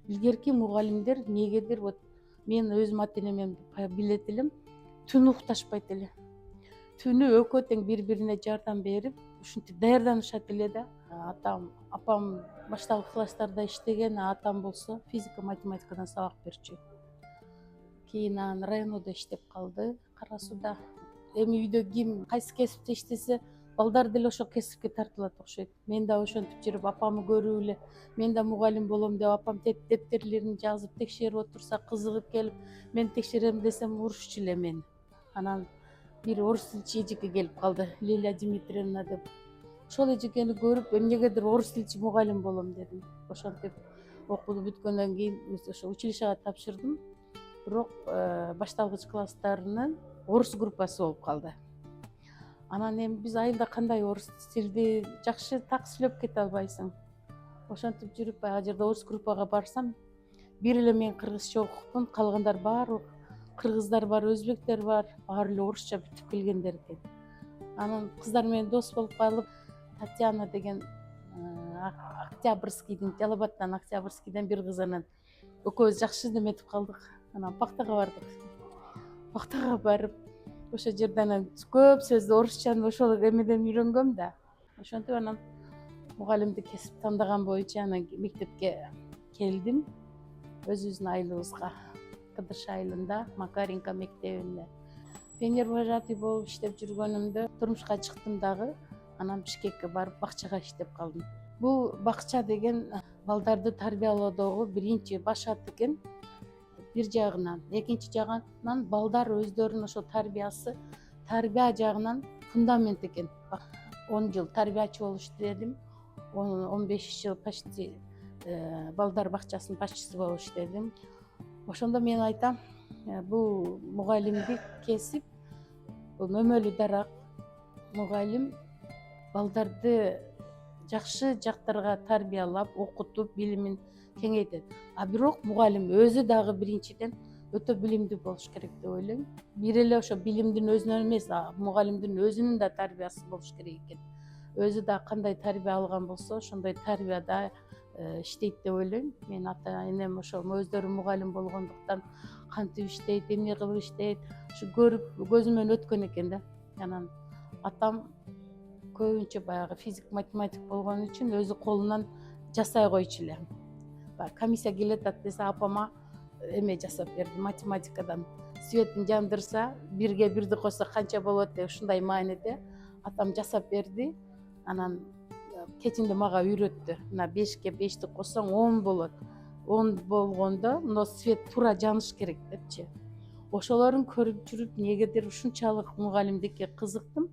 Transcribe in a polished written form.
илгерки мугалимдер негедир вот мен өзүм ата энемен билет элем, түнү укташпайт эле. Түнү экөө тең бири бирине жардам берип ушинтип даярданышат эле да. Апам башталгы класстарда иштеген, атам болсо физика математикадан сабак берчү. Кийин анан райондо иштеп калды, Кара Сууда. Эми үйдө ким кайсы кесипте иштесе, балдар деле ошол кесипке тартылат окшойт. Мен да ошентип жүрүп апамды көрүп эле, мен да мугалим болом деп апам дептерлерин жазып текшерип отурса кызыгып келип, мен текшерем десем урушчу эле мени. Анан бир орус тилчи эжеке келип калды, Лилия Дмитриевна деп. Ошол эжекени көрүп, эмнегедир орус тилчи мугалим болом дедим. Ошентип окууну бүткөндөн кийин ошо училищега тапшырдым. Бирок башталгыч класстарынын орус группасы болуп калды. Анан эми биз айылда кандай орус тилди жакшы так сүйлөп кете албайсың. Ошентип жүрүп баягы жерде орус группага барсам, бир эле мен кыргызча окупмун, калгандар баары кыргыздар бар, өзбектер бар, баары эле орусча бүтүп келгендер экен. Анан кыздар менен дос болуп калып, Татьяна деген Октябрьскийдин, Жалал Абадтан Октябрьскийден бир кыз анан экөөбүз жакшы неметип калдык. Анан Пактага бардык. Пактага барып, ошол жерде анан көп сөздү орусчаны ошол эмеден үйрөнгөм да. Ошентип анан мугалимдик кесип тандаган боюнча анан мектепке келдим. Өзүбүздүн айылыбызга, Кыдырш айылында Макаренко мектебинде. Пионер вожатый болуп иштеп жүргөнүмдө турмушка чыктым дагы. Анан Бишкекке барып бакчага иштеп калдым. Бул бакча деген балдарды тарбиялоодогу биринчи башат экен. Бир жагынан, экинчи жагынан балдар өздөрүнүн ошо тарбия жагынан фундамент экен. 10 жыл тарбиячы болуп иштедим. 15 жыл почти балдар бакчасынын башчысы болуп иштедим. Ошондо мен айтам, бул мугалимдик кесип, бул мөмөлүү дарак. Мугалим балдарды жакшы жактарга тарбиялап, окутуп, билимин кеңейтет. А бирок мугалим өзү дагы биринчиден өтө билимдүү болуш керек деп ойлойм. Бир эле ошо билимдин өзүнөн эмес, мугалимдин өзүнүн да тарбиясы болуш керек экен. Өзү да кандай тарбия алган болсо, ошондой тарбияда иштейт деп ойлойм. Мен ата энем ошо өздөрү мугалим болгондуктан кантип иштейт, эмне кылып иштейт, ушу көрүп көзүмөн өткөн экен да. Анан атам көбүнчө баягы физик математик болгон үчүн өзү колунан жасай койчу эле. Комиссия келет десе апама эме жасап берди, математикадан. Светин жандырса, бирге бирди кошсо канча болот деп ушундай мааниде атам жасап берди. Анан кечинде мага үйрөттү. Мына 5ке 5ти кошсоң 10 болот. 10 болгондо мына свет туура жаныш керек депчи. Ошолорун көрүп жүрүп, негедир ушунчалык мугалимдикке кызыктым.